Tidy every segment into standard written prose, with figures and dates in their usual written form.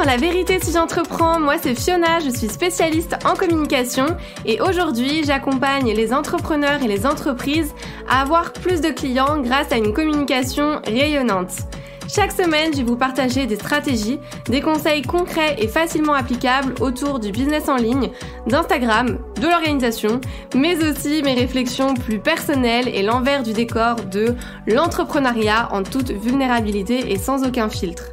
dans La Vérité si j'entreprends, moi c'est Fiona, je suis spécialiste en communication et aujourd'hui j'accompagne les entrepreneurs et les entreprises à avoir plus de clients grâce à une communication rayonnante. Chaque semaine, je vais vous partager des stratégies, des conseils concrets et facilement applicables autour du business en ligne, d'Instagram, de l'organisation, mais aussi mes réflexions plus personnelles et l'envers du décor de l'entrepreneuriat en toute vulnérabilité et sans aucun filtre.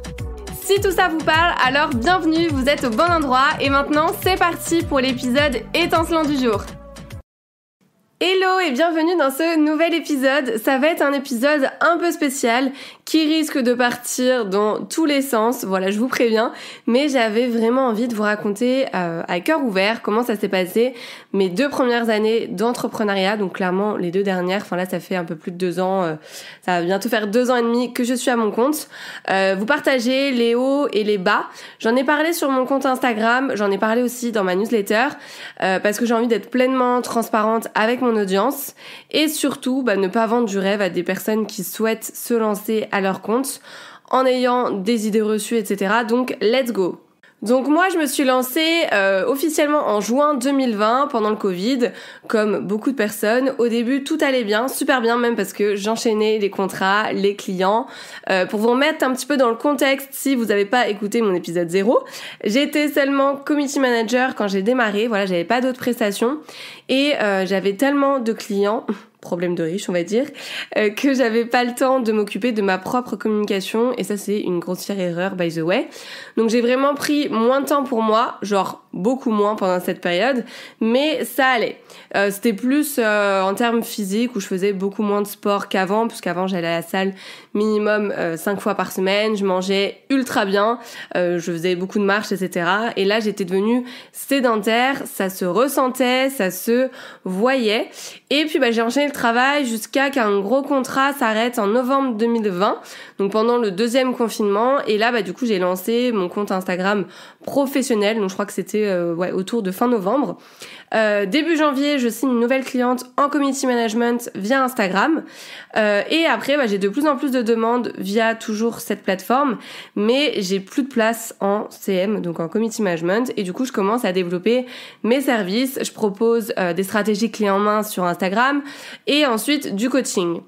Si tout ça vous parle, alors bienvenue, vous êtes au bon endroit et maintenant c'est parti pour l'épisode étincelant du jour. Hello et bienvenue dans ce nouvel épisode. Ça va être un épisode un peu spécial qui risque de partir dans tous les sens, voilà je vous préviens, mais j'avais vraiment envie de vous raconter à cœur ouvert comment ça s'est passé mes 2 premières années d'entrepreneuriat, donc clairement les 2 dernières, enfin là ça fait un peu plus de 2 ans, ça va bientôt faire 2 ans et demi que je suis à mon compte, vous partager les hauts et les bas, j'en ai parlé sur mon compte Instagram, j'en ai parlé aussi dans ma newsletter, parce que j'ai envie d'être pleinement transparente avec mon audience et surtout ne pas vendre du rêve à des personnes qui souhaitent se lancer à leur compte en ayant des idées reçues, etc. Donc let's go. Donc moi je me suis lancée officiellement en juin 2020 pendant le Covid, comme beaucoup de personnes. Au début tout allait bien, super bien même parce que j'enchaînais les contrats, les clients. Pour vous remettre un petit peu dans le contexte, si vous n'avez pas écouté mon épisode 0, j'étais seulement community manager quand j'ai démarré, voilà j'avais pas d'autres prestations et j'avais tellement de clients... problème de riche on va dire, que j'avais pas le temps de m'occuper de ma propre communication et ça c'est une grossière erreur by the way. Donc j'ai vraiment pris moins de temps pour moi, genre beaucoup moins pendant cette période, mais ça allait. C'était plus en termes physiques où je faisais beaucoup moins de sport qu'avant, puisqu'avant j'allais à la salle minimum 5 fois par semaine, je mangeais ultra bien, je faisais beaucoup de marches, etc. Et là j'étais devenue sédentaire, ça se ressentait, ça se voyait. Et puis j'ai enchaîné le travail jusqu'à qu'un gros contrat s'arrête en novembre 2020, donc pendant le 2e confinement. Et là du coup j'ai lancé mon compte Instagram professionnel, donc je crois que c'était autour de fin novembre. Début janvier, je signe une nouvelle cliente en community management via Instagram. Et après, j'ai de plus en plus de demandes via toujours cette plateforme, mais j'ai plus de place en CM, donc en community management. Et du coup, je commence à développer mes services. Je propose des stratégies clés en main sur Instagram et ensuite du coaching.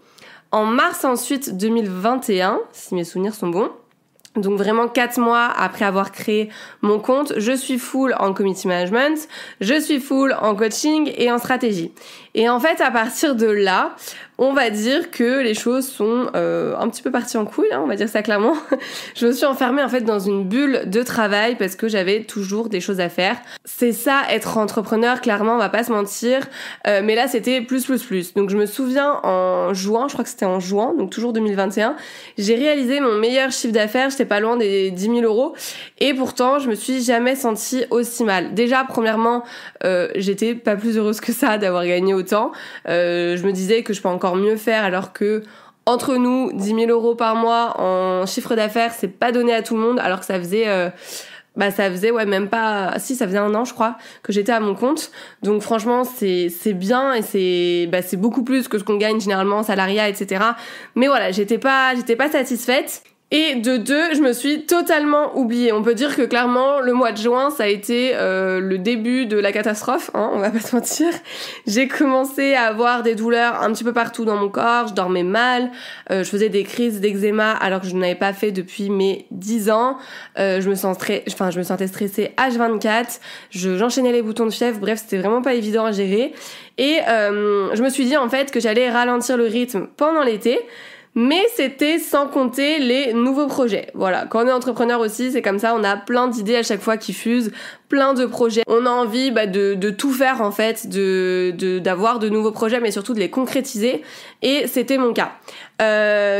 En mars ensuite 2021, si mes souvenirs sont bons, donc vraiment 4 mois après avoir créé mon compte, je suis full en community management, je suis full en coaching et en stratégie. Et en fait, à partir de là, on va dire que les choses sont un petit peu parties en couille, on va dire ça clairement. Je me suis enfermée en fait dans une bulle de travail parce que j'avais toujours des choses à faire. C'est ça être entrepreneur, clairement, on va pas se mentir. Mais là, c'était plus. Donc je me souviens en juin, je crois que c'était en juin, donc toujours 2021, j'ai réalisé mon meilleur chiffre d'affaires, j'étais pas loin des 10 000 euros. Et pourtant, je me suis jamais sentie aussi mal. Déjà, premièrement, j'étais pas plus heureuse que ça d'avoir gagné autant. Je me disais que je peux encore mieux faire alors que entre nous 10 000 euros par mois en chiffre d'affaires c'est pas donné à tout le monde alors que ça faisait même pas ça faisait 1 an je crois que j'étais à mon compte. Donc franchement c'est bien et c'est beaucoup plus que ce qu'on gagne généralement en salariat, etc. Mais voilà, j'étais pas satisfaite. Et de 2, je me suis totalement oubliée. On peut dire que clairement, le mois de juin, ça a été le début de la catastrophe, on va pas se mentir. J'ai commencé à avoir des douleurs un petit peu partout dans mon corps, je dormais mal, je faisais des crises d'eczéma alors que je n'en avais pas fait depuis mes 10 ans. Je me sentais stressée H24, j'enchaînais les boutons de fièvre, bref, c'était vraiment pas évident à gérer. Et je me suis dit en fait que j'allais ralentir le rythme pendant l'été. Mais c'était sans compter les nouveaux projets. Voilà, quand on est entrepreneur aussi, c'est comme ça, on a plein d'idées à chaque fois qui fusent, plein de projets. On a envie de tout faire en fait, d'avoir de nouveaux projets, mais surtout de les concrétiser. Et c'était mon cas.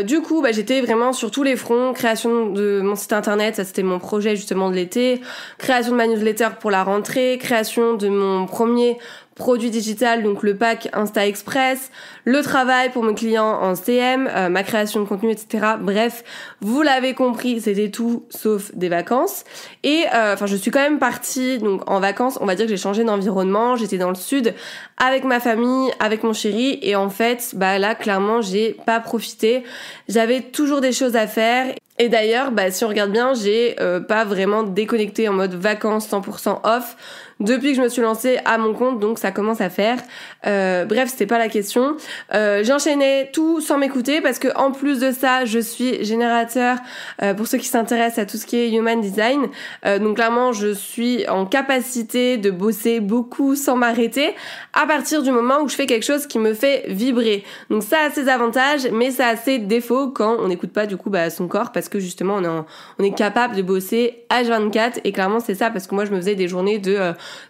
Du coup, j'étais vraiment sur tous les fronts. Création de mon site internet, ça c'était mon projet justement de l'été. Création de ma newsletter pour la rentrée. Création de mon premier produit digital, donc le pack Insta Express, le travail pour mes clients en CM, ma création de contenu, etc. Bref, vous l'avez compris, c'était tout sauf des vacances. Et je suis quand même partie donc en vacances, on va dire que j'ai changé d'environnement, j'étais dans le sud avec ma famille, avec mon chéri, et en fait, là clairement, j'ai pas profité. J'avais toujours des choses à faire Et d'ailleurs, si on regarde bien, j'ai pas vraiment déconnecté en mode vacances 100% off depuis que je me suis lancée à mon compte, donc ça commence à faire. Bref, c'était pas la question. J'enchaînais tout sans m'écouter parce que en plus de ça, je suis générateur pour ceux qui s'intéressent à tout ce qui est human design. Donc clairement, je suis en capacité de bosser beaucoup sans m'arrêter à partir du moment où je fais quelque chose qui me fait vibrer. Donc ça a ses avantages, mais ça a ses défauts quand on n'écoute pas du coup son corps, parce que justement on est capable de bosser H24, et clairement c'est ça, parce que moi je me faisais des journées de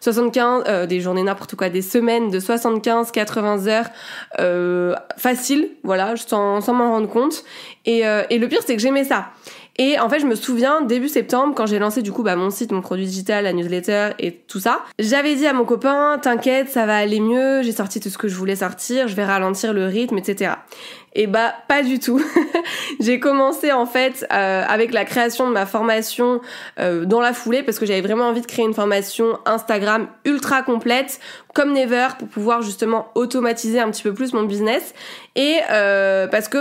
75, des journées n'importe quoi, des semaines de 75-80 heures facile, voilà, sans m'en rendre compte. Et le pire, c'est que j'aimais ça. Et en fait, je me souviens, début septembre, quand j'ai lancé du coup mon site, mon produit digital, la newsletter et tout ça, j'avais dit à mon copain, t'inquiète, ça va aller mieux, j'ai sorti tout ce que je voulais sortir, je vais ralentir le rythme, etc. Et pas du tout. J'ai commencé en fait avec la création de ma formation dans la foulée, parce que j'avais vraiment envie de créer une formation Instagram ultra complète, comme never, pour pouvoir justement automatiser un petit peu plus mon business. Et parce que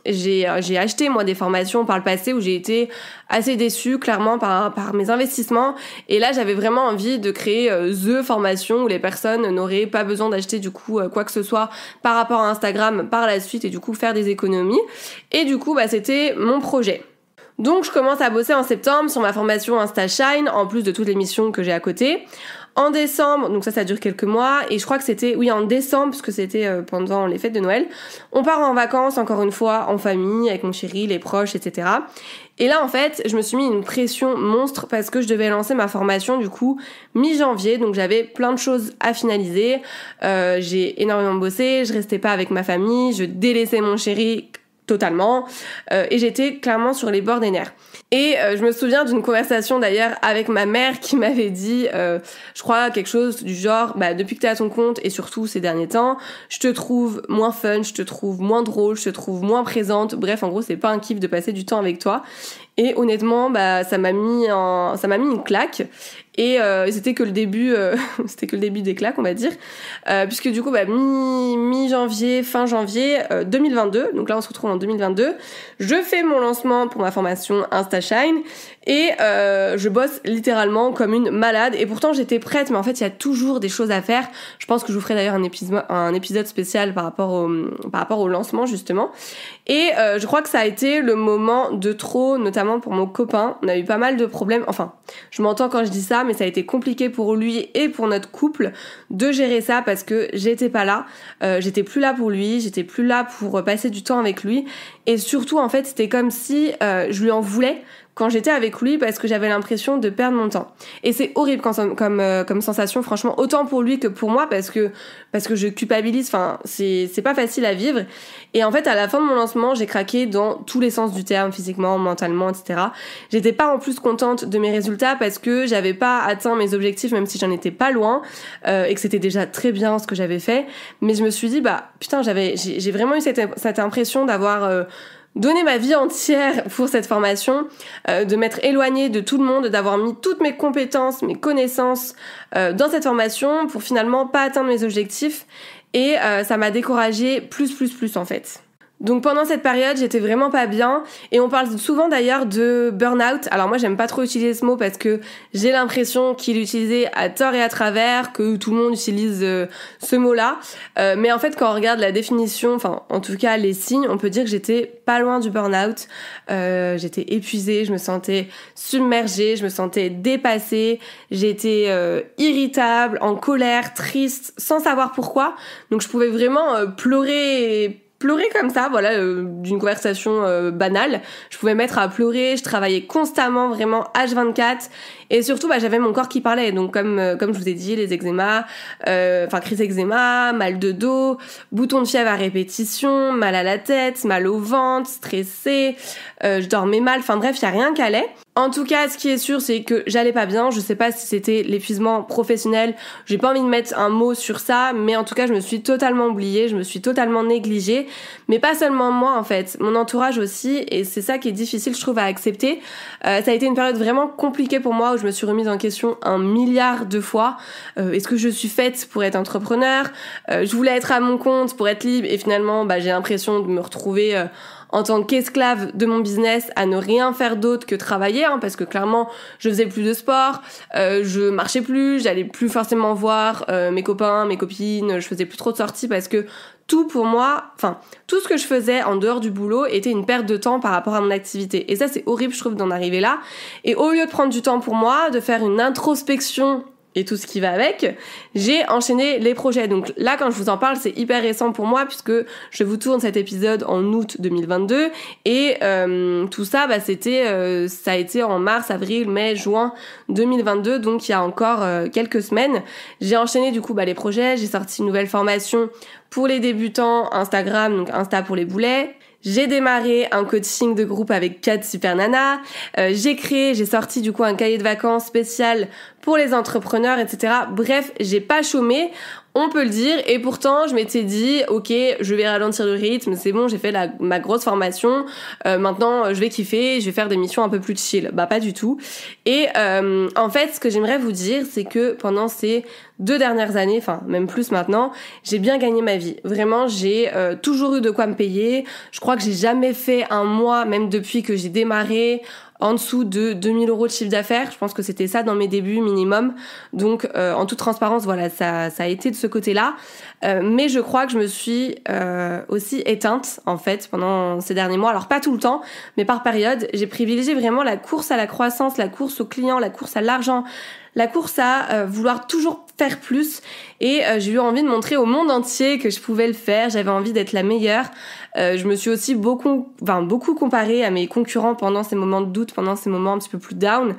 j'ai acheté moi des formations par le passé où j'ai été assez déçue clairement par mes investissements, et là j'avais vraiment envie de créer the formation où les personnes n'auraient pas besoin d'acheter du coup quoi que ce soit par rapport à Instagram par la suite, et du coup faire des économies. Et du coup c'était mon projet. Donc je commence à bosser en septembre sur ma formation InstaShine, en plus de toutes les missions que j'ai à côté. En décembre, donc ça dure quelques mois, et je crois que c'était, en décembre, parce que c'était pendant les fêtes de Noël, on part en vacances, encore une fois, en famille, avec mon chéri, les proches, etc. Et là, en fait, je me suis mis une pression monstre, parce que je devais lancer ma formation, du coup, mi-janvier, donc j'avais plein de choses à finaliser, j'ai énormément bossé, je restais pas avec ma famille, je délaissais mon chéri totalement, et j'étais clairement sur les bords des nerfs. Et je me souviens d'une conversation d'ailleurs avec ma mère qui m'avait dit, je crois quelque chose du genre, depuis que t'es à ton compte, et surtout ces derniers temps, je te trouve moins fun, je te trouve moins drôle, je te trouve moins présente, bref en gros c'est pas un kiff de passer du temps avec toi. Et honnêtement ça m'a mis une claque. Et c'était que le début des claques, on va dire, puisque du coup mi-janvier, fin janvier 2022, donc là on se retrouve en 2022, je fais mon lancement pour ma formation InstaShine, et je bosse littéralement comme une malade, et pourtant j'étais prête, mais en fait il y a toujours des choses à faire. Je pense que je vous ferai d'ailleurs un épisode spécial par rapport au lancement justement. Et je crois que ça a été le moment de trop, notamment pour mon copain. On a eu pas mal de problèmes, enfin je m'entends quand je dis ça, mais ça a été compliqué pour lui et pour notre couple de gérer ça, parce que j'étais pas là, j'étais plus là pour lui, j'étais plus là pour passer du temps avec lui, et surtout en fait c'était comme si je lui en voulais quand j'étais avec lui, parce que j'avais l'impression de perdre mon temps. Et c'est horrible comme sensation, franchement, autant pour lui que pour moi, parce que je culpabilise, enfin c'est pas facile à vivre. Et en fait à la fin de mon lancement, j'ai craqué dans tous les sens du terme, physiquement, mentalement, etc. J'étais pas en plus contente de mes résultats, parce que j'avais pas atteint mes objectifs, même si j'en étais pas loin, et que c'était déjà très bien ce que j'avais fait. Mais je me suis dit putain, j'ai vraiment eu cette impression d'avoir donner ma vie entière pour cette formation, de m'être éloignée de tout le monde, d'avoir mis toutes mes compétences, mes connaissances dans cette formation pour finalement pas atteindre mes objectifs, et ça m'a découragée plus en fait. Donc pendant cette période, j'étais vraiment pas bien, et on parle souvent d'ailleurs de burn-out. Alors moi j'aime pas trop utiliser ce mot, parce que j'ai l'impression qu'il est utilisé à tort et à travers, que tout le monde utilise ce mot-là. Mais en fait quand on regarde la définition, enfin en tout cas les signes, on peut dire que j'étais pas loin du burn-out. J'étais épuisée, je me sentais submergée, je me sentais dépassée, j'étais irritable, en colère, triste, sans savoir pourquoi. Donc je pouvais vraiment pleurer comme ça, voilà, d'une conversation banale. Je pouvais mettre à pleurer, je travaillais constamment, vraiment H24, et surtout j'avais mon corps qui parlait. Donc comme je vous ai dit, les eczémas, crise eczéma, mal de dos, boutons de fièvre à répétition, mal à la tête, mal au ventre, stressée, je dormais mal, enfin bref, il y a rien qui allait. En tout cas, ce qui est sûr, c'est que j'allais pas bien. Je sais pas si c'était l'épuisement professionnel. J'ai pas envie de mettre un mot sur ça, mais en tout cas, je me suis totalement oubliée, je me suis totalement négligée. mais pas seulement moi en fait, mon entourage aussi, et c'est ça qui est difficile je trouve à accepter. Ça a été une période vraiment compliquée pour moi où je me suis remise en question 1 milliard de fois. Est-ce que je suis faite pour être entrepreneur? Je voulais être à mon compte pour être libre et finalement j'ai l'impression de me retrouver en tant qu'esclave de mon business à ne rien faire d'autre que travailler, parce que clairement je faisais plus de sport, je marchais plus, j'allais plus forcément voir mes copains, mes copines, je faisais plus trop de sorties parce que tout pour moi, tout ce que je faisais en dehors du boulot était une perte de temps par rapport à mon activité. Et ça c'est horrible je trouve d'en arriver là. Et au lieu de prendre du temps pour moi, de faire une introspection et tout ce qui va avec, j'ai enchaîné les projets. Donc là, quand je vous en parle, c'est hyper récent pour moi puisque je vous tourne cet épisode en août 2022 et tout ça, ça a été en mars, avril, mai, juin 2022, donc il y a encore quelques semaines. J'ai enchaîné du coup les projets, j'ai sorti une nouvelle formation pour les débutants Instagram, donc Insta pour les boulets. J'ai démarré un coaching de groupe avec 4 super nanas. J'ai sorti du coup un cahier de vacances spécial pour les entrepreneurs, etc. Bref, j'ai pas chômé, on peut le dire. Et pourtant, je m'étais dit, ok, je vais ralentir le rythme, c'est bon, j'ai fait ma grosse formation. Maintenant, je vais kiffer, je vais faire des missions un peu plus chill. Pas du tout. Et en fait, ce que j'aimerais vous dire, c'est que pendant ces 2 dernières années, même plus maintenant, j'ai bien gagné ma vie. Vraiment, j'ai toujours eu de quoi me payer. Je crois que j'ai jamais fait un mois, même depuis que j'ai démarré, en dessous de 2000 € de chiffre d'affaires. Je pense que c'était ça dans mes débuts minimum. Donc, en toute transparence, voilà, ça a été de ce côté-là. Mais je crois que je me suis aussi éteinte, en fait, pendant ces derniers mois. Alors, pas tout le temps, mais par période. J'ai privilégié vraiment la course à la croissance, la course aux clients, la course à l'argent, la course à vouloir toujours faire plus. Et j'ai eu envie de montrer au monde entier que je pouvais le faire. J'avais envie d'être la meilleure. Je me suis aussi beaucoup comparée à mes concurrents pendant ces moments de doute, pendant ces moments un petit peu plus down.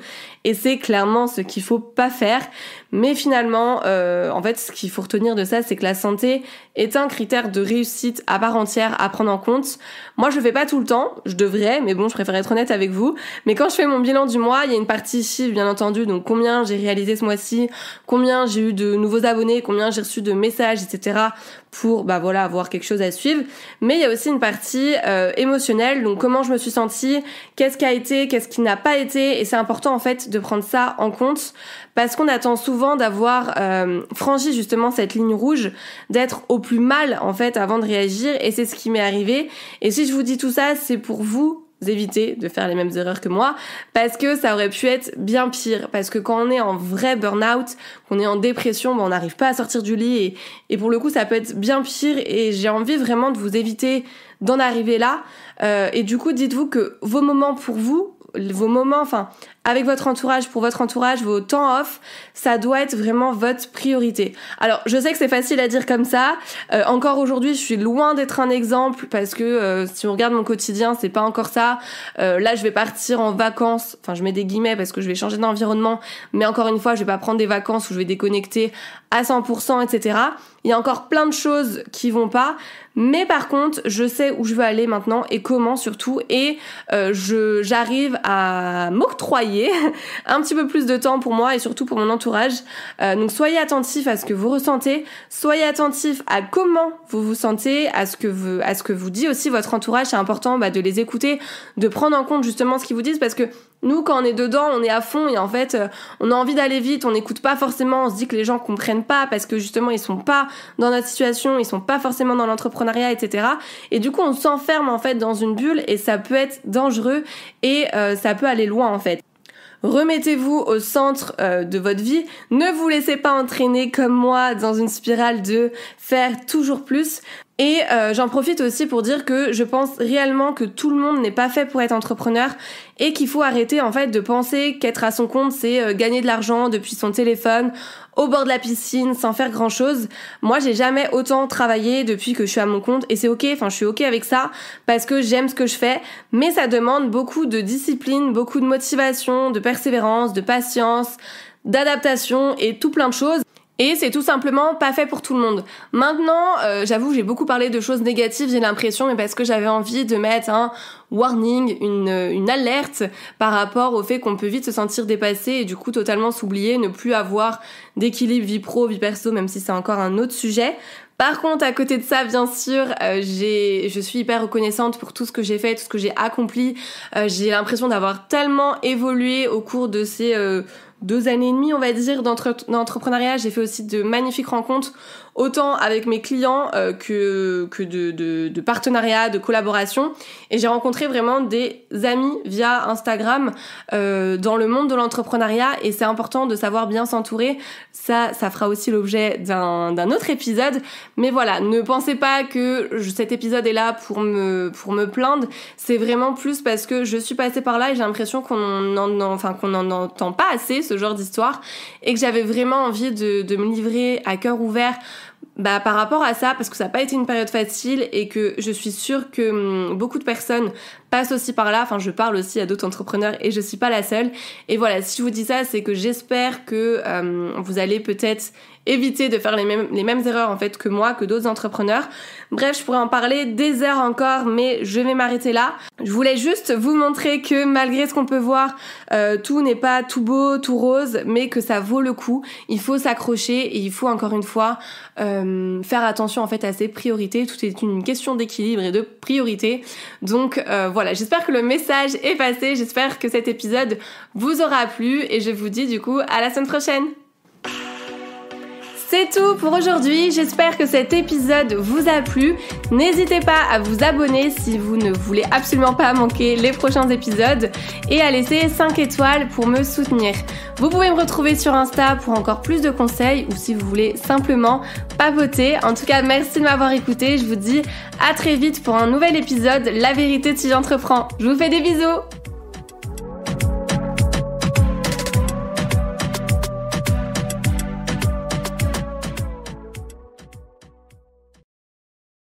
Et c'est clairement ce qu'il faut pas faire. Mais finalement, en fait, ce qu'il faut retenir de ça, c'est que la santé est un critère de réussite à part entière à prendre en compte. Moi, je le fais pas tout le temps. Je devrais, mais bon, je préfère être honnête avec vous. Mais quand je fais mon bilan du mois, il y a une partie chiffre, bien entendu. Donc, combien j'ai réalisé ce mois-ci, combien j'ai eu de nouveaux abonnés, combien j'ai reçu de messages, etc. pour, avoir quelque chose à suivre. Mais il y a aussi une partie émotionnelle. Donc, comment je me suis sentie, qu'est-ce qui a été, qu'est-ce qui n'a pas été. Et c'est important, en fait, de prendre ça en compte parce qu'on attend souvent d'avoir franchi justement cette ligne rouge, d'être au plus mal, en fait, avant de réagir. Et c'est ce qui m'est arrivé. Et si je vous dis tout ça, c'est pour vous éviter de faire les mêmes erreurs que moi parce que ça aurait pu être bien pire, parce que quand on est en vrai burn-out, qu'on est en dépression, on n'arrive pas à sortir du lit et pour le coup ça peut être bien pire et j'ai envie vraiment de vous éviter d'en arriver là et du coup dites-vous que vos moments pour vous, vos moments, avec votre entourage, pour votre entourage, vos temps off, ça doit être vraiment votre priorité. Alors, je sais que c'est facile à dire comme ça. Encore aujourd'hui, je suis loin d'être un exemple parce que si on regarde mon quotidien, c'est pas encore ça. Là, je vais partir en vacances. Je mets des guillemets parce que je vais changer d'environnement. Mais encore une fois, je vais pas prendre des vacances où je vais déconnecter à 100%, etc. Il y a encore plein de choses qui vont pas. Mais par contre, je sais où je veux aller maintenant et comment surtout. Et j'arrive à m'octroyer un petit peu plus de temps pour moi et surtout pour mon entourage. Donc soyez attentifs à ce que vous ressentez, soyez attentifs à comment vous vous sentez, à ce que vous dit aussi votre entourage. C'est important de les écouter, de prendre en compte justement ce qu'ils vous disent parce que nous, quand on est dedans, on est à fond et en fait, on a envie d'aller vite, on n'écoute pas forcément, on se dit que les gens comprennent pas parce que justement, ils sont pas dans notre situation, ils sont pas forcément dans l'entrepreneuriat, etc. Et du coup, on s'enferme en fait dans une bulle et ça peut être dangereux et ça peut aller loin en fait. Remettez-vous au centre de votre vie. Ne vous laissez pas entraîner comme moi dans une spirale de faire toujours plus. Et j'en profite aussi pour dire que je pense réellement que tout le monde n'est pas fait pour être entrepreneur et qu'il faut arrêter en fait de penser qu'être à son compte c'est gagner de l'argent depuis son téléphone au bord de la piscine sans faire grand chose. Moi j'ai jamais autant travaillé depuis que je suis à mon compte et c'est ok, je suis ok avec ça parce que j'aime ce que je fais, mais ça demande beaucoup de discipline, beaucoup de motivation, de persévérance, de patience, d'adaptation et tout plein de choses. Et c'est tout simplement pas fait pour tout le monde. Maintenant, j'avoue, j'ai beaucoup parlé de choses négatives, j'ai l'impression, mais parce que j'avais envie de mettre un warning, une alerte par rapport au fait qu'on peut vite se sentir dépassé et du coup totalement s'oublier, ne plus avoir d'équilibre vie pro, vie perso, même si c'est encore un autre sujet. Par contre, à côté de ça, bien sûr, je suis hyper reconnaissante pour tout ce que j'ai fait, tout ce que j'ai accompli. J'ai l'impression d'avoir tellement évolué au cours de ces 2 années et demie, on va dire, d'entrepreneuriat. J'ai fait aussi de magnifiques rencontres, autant avec mes clients que de partenariats, de collaborations. Et j'ai rencontré vraiment des amis via Instagram dans le monde de l'entrepreneuriat, et c'est important de savoir bien s'entourer. Ça fera aussi l'objet d'un autre épisode. Mais voilà, ne pensez pas que cet épisode est là pour me plaindre. C'est vraiment plus parce que je suis passée par là et j'ai l'impression qu'on n'en entend pas assez, ce genre d'histoire, et que j'avais vraiment envie de me livrer à cœur ouvert par rapport à ça, parce que ça n'a pas été une période facile et que je suis sûre que beaucoup de personnes passent aussi par là. Enfin, je parle aussi à d'autres entrepreneurs et je suis pas la seule. Et voilà, si je vous dis ça, c'est que j'espère que vous allez peut-être éviter de faire les mêmes erreurs en fait que moi, que d'autres entrepreneurs. Bref, je pourrais en parler des heures encore, mais je vais m'arrêter là. Je voulais juste vous montrer que malgré ce qu'on peut voir, tout n'est pas tout beau, tout rose, mais que ça vaut le coup. Il faut s'accrocher et il faut encore une fois faire attention en fait à ses priorités. Tout est une question d'équilibre et de priorité. Donc voilà, j'espère que le message est passé. J'espère que cet épisode vous aura plu et je vous dis du coup à la semaine prochaine. C'est tout pour aujourd'hui, j'espère que cet épisode vous a plu. N'hésitez pas à vous abonner si vous ne voulez absolument pas manquer les prochains épisodes et à laisser 5 étoiles pour me soutenir. Vous pouvez me retrouver sur Insta pour encore plus de conseils ou si vous voulez simplement papoter. En tout cas, merci de m'avoir écouté. Je vous dis à très vite pour un nouvel épisode La vérité si j'entreprends. Je vous fais des bisous.